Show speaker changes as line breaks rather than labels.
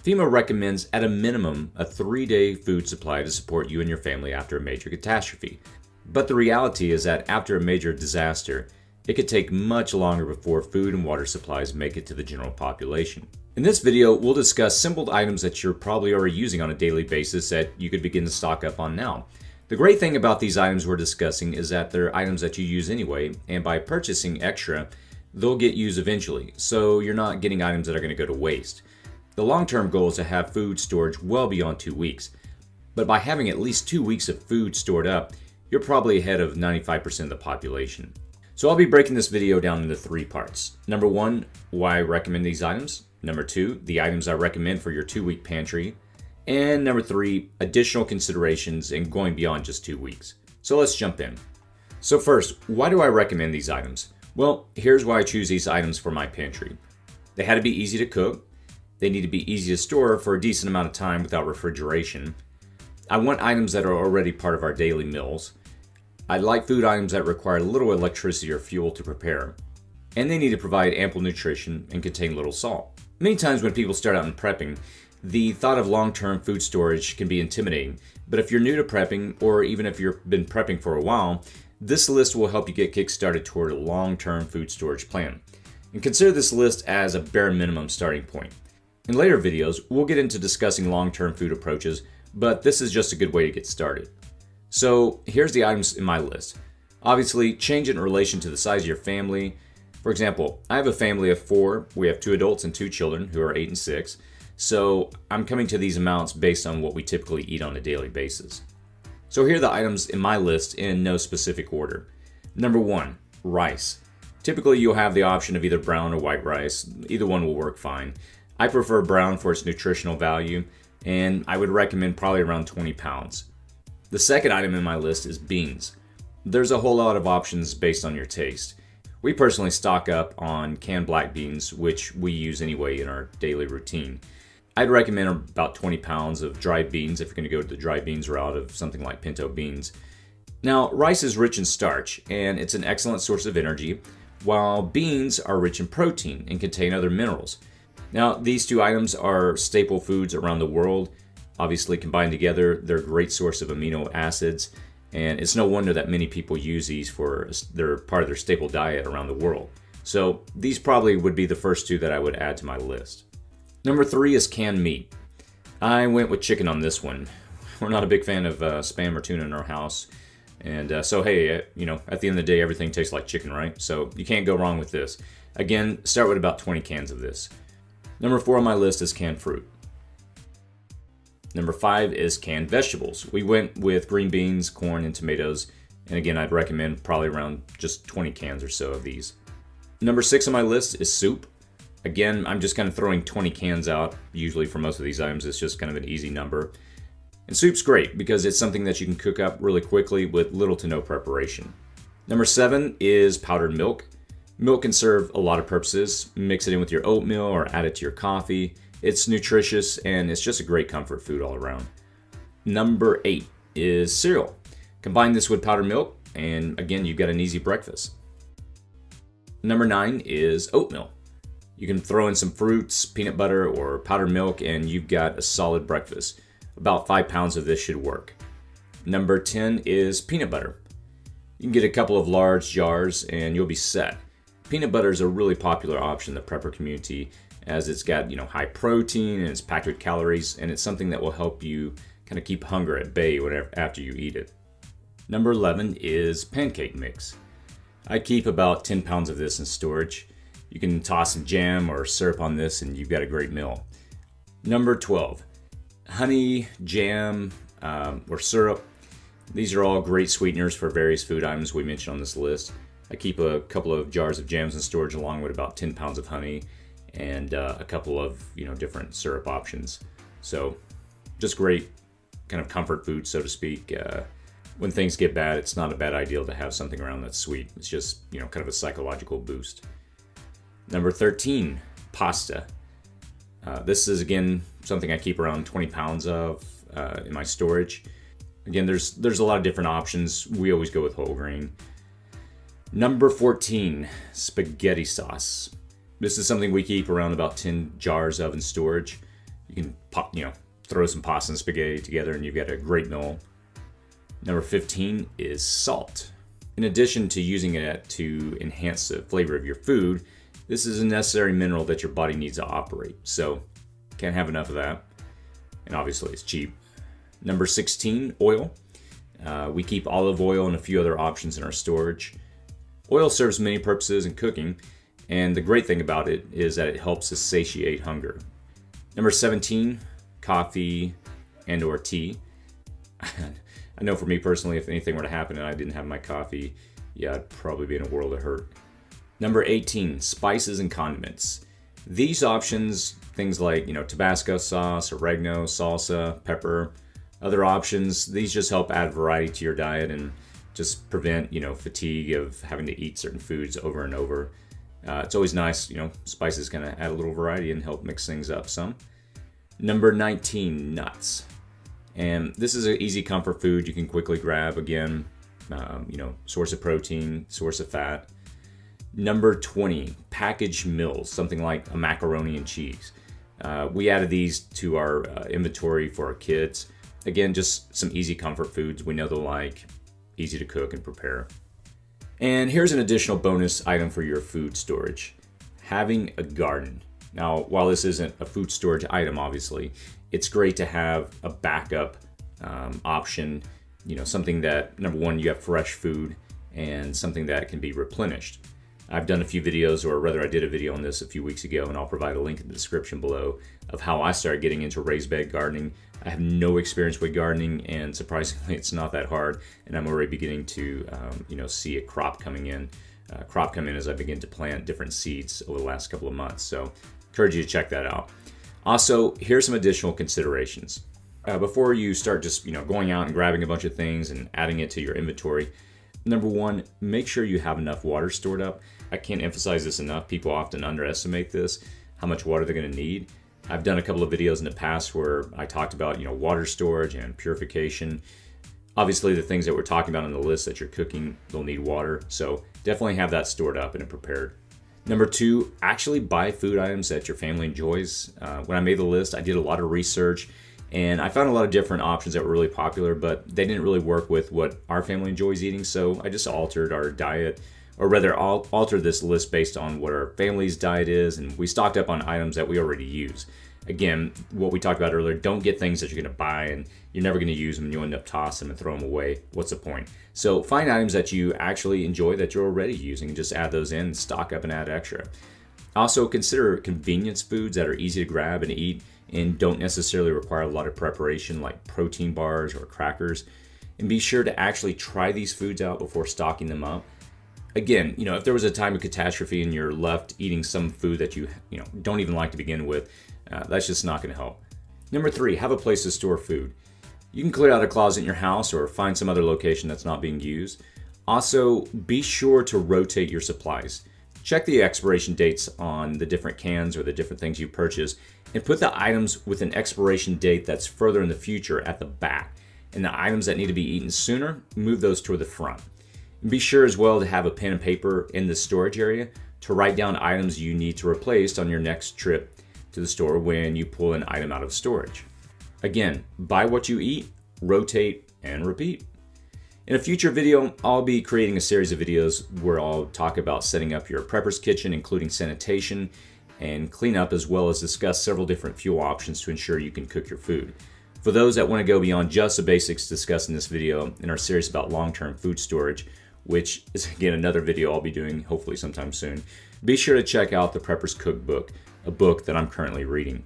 FEMA recommends at a minimum a 3-day food supply to support you and your family after a major catastrophe. But the reality is that after a major disaster, it could take much longer before food and water supplies make it to the general population. In this video, we'll discuss simple items that you're probably already using on a daily basis that you could begin to stock up on now. The great thing about these items we're discussing is that they're items that you use anyway, and by purchasing extra, they'll get used eventually, so you're not getting items that are going to go to waste. The long-term goal is to have food storage well beyond 2 weeks, but by having at least 2 weeks of food stored up, you're probably ahead of 95% of the population. So I'll be breaking this video down into 3 parts. Number 1, why I recommend these items. Number 2, the items I recommend for your 2-week pantry. And number 3, additional considerations and going beyond just 2 weeks. So let's jump in. So first, why do I recommend these items? Well, here's why I choose these items for my pantry. They had to be easy to cook. They need to be easy to store for a decent amount of time without refrigeration. I want items that are already part of our daily meals. I like food items that require little electricity or fuel to prepare. And they need to provide ample nutrition and contain little salt. Many times when people start out in prepping, the thought of long-term food storage can be intimidating. But if you're new to prepping, or even if you've been prepping for a while, this list will help you get kick-started toward a long-term food storage plan. And consider this list as a bare minimum starting point. In later videos, we'll get into discussing long-term food approaches, but this is just a good way to get started. So here's the items in my list. Obviously, change it in relation to the size of your family. For example, I have a family of 4. We have 2 adults and 2 children who are 8 and 6. So I'm coming to these amounts based on what we typically eat on a daily basis. So here are the items in my list in no specific order. Number 1, rice. Typically you'll have the option of either brown or white rice. Either one will work fine. I prefer brown for its nutritional value, and I would recommend probably around 20 pounds. The second item in my list is beans. There's a whole lot of options based on your taste. We personally stock up on canned black beans, which we use anyway in our daily routine. I'd recommend about 20 pounds of dried beans if you're going to go to the dried beans route of something like pinto beans. Now, rice is rich in starch, and it's an excellent source of energy, while beans are rich in protein and contain other minerals. Now, these 2 items are staple foods around the world. Obviously, combined together, they're a great source of amino acids, and it's no wonder that many people use these for their part of their staple diet around the world. So these probably would be the first 2 that I would add to my list. Number 3 is canned meat. I went with chicken on this one. We're not a big fan of Spam or tuna in our house, and so hey, at the end of the day, everything tastes like chicken, right? So you can't go wrong with this. Again, start with about 20 cans of this. Number 4 on my list is canned fruit. Number 5 is canned vegetables. We went with green beans, corn, and tomatoes. And again, I'd recommend probably around just 20 cans or so of these. Number 6 on my list is soup. Again, I'm just kind of throwing 20 cans out. Usually for most of these items, it's just kind of an easy number. And soup's great because it's something that you can cook up really quickly with little to no preparation. Number 7 is powdered milk. Milk can serve a lot of purposes. Mix it in with your oatmeal or add it to your coffee. It's nutritious and it's just a great comfort food all around. Number 8 is cereal. Combine this with powdered milk and again, you've got an easy breakfast. Number 9 is oatmeal. You can throw in some fruits, peanut butter, or powdered milk and you've got a solid breakfast. About 5 pounds of this should work. Number 10 is peanut butter. You can get a couple of large jars and you'll be set. Peanut butter is a really popular option in the prepper community as it's got, high protein and it's packed with calories, and it's something that will help you kind of keep hunger at bay after you eat it. Number 11 is pancake mix. I keep about 10 pounds of this in storage. You can toss some jam or syrup on this and you've got a great meal. Number 12, honey, jam, or syrup. These are all great sweeteners for various food items we mentioned on this list. I keep a couple of jars of jams in storage along with about 10 pounds of honey and a couple of different syrup options. So just great kind of comfort food, so to speak. When things get bad, it's not a bad idea to have something around that's sweet. It's just kind of a psychological boost. Number 13, pasta. This is again something I keep around 20 pounds of in my storage. Again, there's a lot of different options. We always go with whole grain. Number 14, spaghetti sauce. This is something we keep around about 10 jars of in storage. You can throw some pasta and spaghetti together and you've got a great meal. Number 15 is salt. In addition to using it to enhance the flavor of your food, this is a necessary mineral that your body needs to operate. So can't have enough of that. And obviously it's cheap. Number 16, oil. We keep olive oil and a few other options in our storage. Oil serves many purposes in cooking, and the great thing about it is that it helps us satiate hunger. Number 17, coffee and/or tea. I know for me personally, if anything were to happen and I didn't have my coffee, yeah, I'd probably be in a world of hurt. Number 18, spices and condiments. These options, things like, Tabasco sauce, oregano, salsa, pepper, other options, these just help add variety to your diet and just prevent, fatigue of having to eat certain foods over and over. It's always nice, spices kind of add a little variety and help mix things up some. Number 19, nuts. And this is an easy comfort food you can quickly grab. Again, source of protein, source of fat. Number 20, packaged meals, something like a macaroni and cheese. We added these to our inventory for our kids. Again, just some easy comfort foods we know they'll like, easy to cook and prepare. And here's an additional bonus item for your food storage: having a garden. Now, while this isn't a food storage item, obviously, it's great to have a backup option, something that, number one, you have fresh food and something that can be replenished. I've done a few videos, or rather I did a video on this a few weeks ago, and I'll provide a link in the description below of how I started getting into raised bed gardening. I have no experience with gardening, and surprisingly it's not that hard, and I'm already beginning to see a crop coming in as I begin to plant different seeds over the last couple of months. So encourage you to check that out. Also, here's some additional considerations. Before you start just going out and grabbing a bunch of things and adding it to your inventory, number one, make sure you have enough water stored up. I can't emphasize this enough. People often underestimate this, how much water they're going to need. I've done a couple of videos in the past where I talked about water storage and purification. Obviously, the things that we're talking about on the list that you're cooking, they'll need water. So definitely have that stored up and prepared. Number two, actually buy food items that your family enjoys. When I made the list, I did a lot of research and I found a lot of different options that were really popular, but they didn't really work with what our family enjoys eating. So I just altered our diet, or rather altered this list based on what our family's diet is, and we stocked up on items that we already use. Again, what we talked about earlier, don't get things that you're going to buy and you're never going to use them and you'll end up tossing them and throw them away. What's the point? So find items that you actually enjoy that you're already using and just add those in and stock up and add extra. Also, consider convenience foods that are easy to grab and eat and don't necessarily require a lot of preparation, like protein bars or crackers. And be sure to actually try these foods out before stocking them up. Again, if there was a time of catastrophe and you're left eating some food that you don't even like to begin with, that's just not going to help. Number three, have a place to store food. You can clear out a closet in your house or find some other location that's not being used. Also, be sure to rotate your supplies. Check the expiration dates on the different cans or the different things you purchase and put the items with an expiration date that's further in the future at the back. And the items that need to be eaten sooner, move those toward the front. And be sure as well to have a pen and paper in the storage area to write down items you need to replace on your next trip to the store when you pull an item out of storage. Again, buy what you eat, rotate, and repeat. In a future video, I'll be creating a series of videos where I'll talk about setting up your prepper's kitchen, including sanitation and cleanup, as well as discuss several different fuel options to ensure you can cook your food. For those that want to go beyond just the basics discussed in this video in our series about long-term food storage, which is again another video I'll be doing hopefully sometime soon, be sure to check out the Prepper's Cookbook, a book that I'm currently reading.